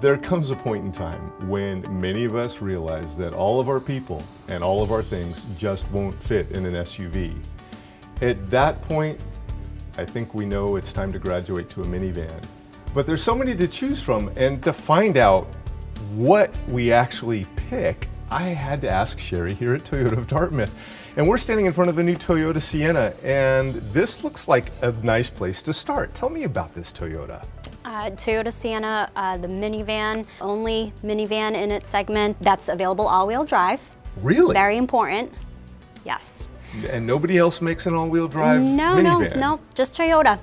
There comes a point in time when many of us realize that all of our people and all of our things just won't fit in an SUV. At that point, I think we know it's time to graduate to a minivan. But there's so many to choose from, and to find out what we actually pick, I had to ask Sherry here at Toyota of Dartmouth. And we're standing in front of the new Toyota Sienna, and this looks like a nice place to start. Tell me about this Toyota. Toyota Sienna, the minivan, only minivan in its segment that's available all-wheel drive. Really? Very important, yes. And nobody else makes an all-wheel drive minivan? No, just Toyota.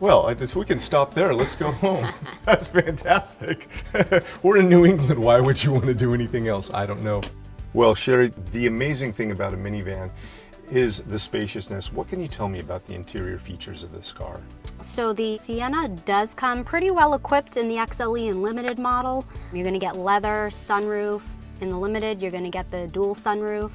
Well, we can stop there. Let's go home. That's fantastic. We're in New England. Why would you want to do anything else? I don't know. Well, Sherry, the amazing thing about a minivan is the spaciousness. What can you tell me about the interior features of this car? So the Sienna does come pretty well equipped in the XLE and Limited model. You're going to get leather sunroof. In the Limited, you're going to get the dual sunroof.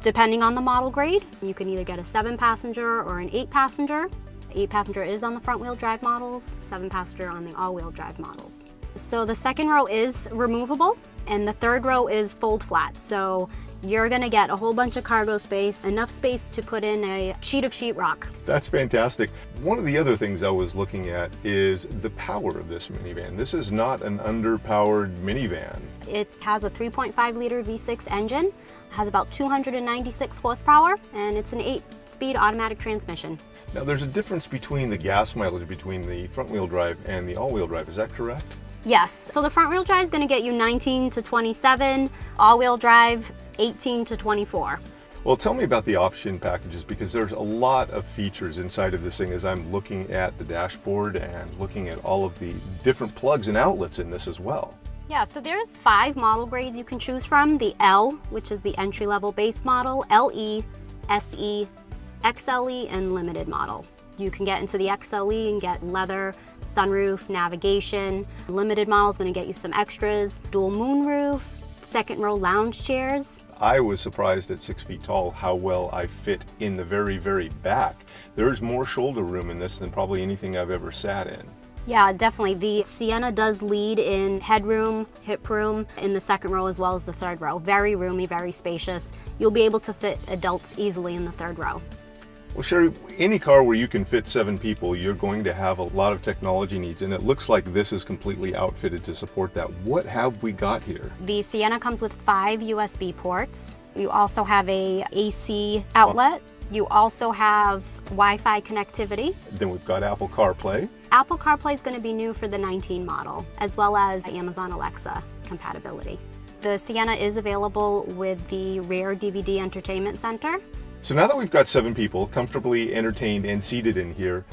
Depending on the model grade, you can either get a 7-passenger or an 8-passenger. 8-passenger is on the front-wheel drive models, 7-passenger on the all-wheel drive models. So the second row is removable, and the third row is fold flat. So you're gonna get a whole bunch of cargo space, enough space to put in a sheet of sheetrock. That's fantastic. One of the other things I was looking at is the power of this minivan. This is not an underpowered minivan. It has a 3.5-liter V6 engine, has about 296 horsepower, and it's an 8-speed automatic transmission. Now there's a difference between the gas mileage between the front-wheel drive and the all-wheel drive, is that correct? Yes, so the front-wheel drive is going to get you 19 to 27, all-wheel drive 18 to 24. Well, tell me about the option packages, because there's a lot of features inside of this thing as I'm looking at the dashboard and looking at all of the different plugs and outlets in this as well. Yeah, so there's 5 model grades you can choose from. The L, which is the entry-level base model, LE, SE, XLE, and Limited model. You can get into the XLE and get leather, sunroof, navigation. Limited model is going to get you some extras, dual moonroof, second row lounge chairs. I was surprised at 6 feet tall how well I fit in the very, very back. There's more shoulder room in this than probably anything I've ever sat in. Yeah, definitely. The Sienna does lead in headroom, hip room in the second row as well as the third row. Very roomy, very spacious. You'll be able to fit adults easily in the third row. Well, Sherry, any car where you can fit 7 people, you're going to have a lot of technology needs, and it looks like this is completely outfitted to support that. What have we got here? The Sienna comes with 5 USB ports. You also have a AC outlet. You also have Wi-Fi connectivity. Then we've got Apple CarPlay. Apple CarPlay is going to be new for the 19 model, as well as Amazon Alexa compatibility. The Sienna is available with the rear DVD entertainment center. So now that we've got 7 people comfortably entertained and seated in here,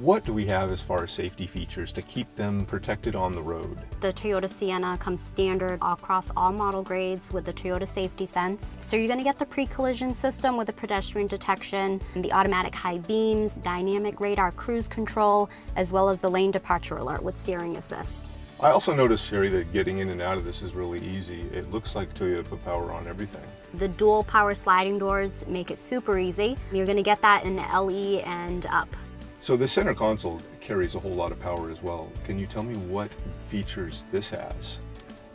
what do we have as far as safety features to keep them protected on the road? The Toyota Sienna comes standard across all model grades with the Toyota Safety Sense. So you're going to get the pre-collision system with the pedestrian detection, the automatic high beams, dynamic radar cruise control, as well as the lane departure alert with steering assist. I also noticed, Sherry, that getting in and out of this is really easy. It looks like Toyota put power on everything. The dual power sliding doors make it super easy. You're going to get that in LE and up. So the center console carries a whole lot of power as well. Can you tell me what features this has?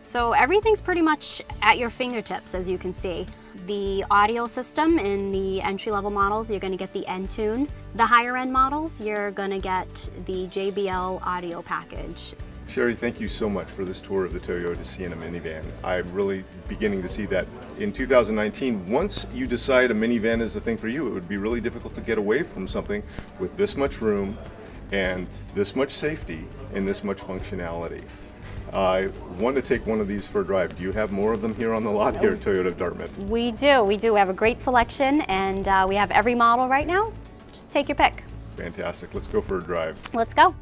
So everything's pretty much at your fingertips, as you can see. The audio system in the entry-level models, you're going to get the N-Tune. The higher-end models, you're going to get the JBL audio package. Sherry, thank you so much for this tour of the Toyota Sienna minivan. I'm really beginning to see that in 2019, once you decide a minivan is the thing for you, it would be really difficult to get away from something with this much room and this much safety and this much functionality. I want to take one of these for a drive. Do you have more of them here on the lot here at Toyota of Dartmouth? We do. We have a great selection, and we have every model right now. Just take your pick. Fantastic. Let's go for a drive. Let's go.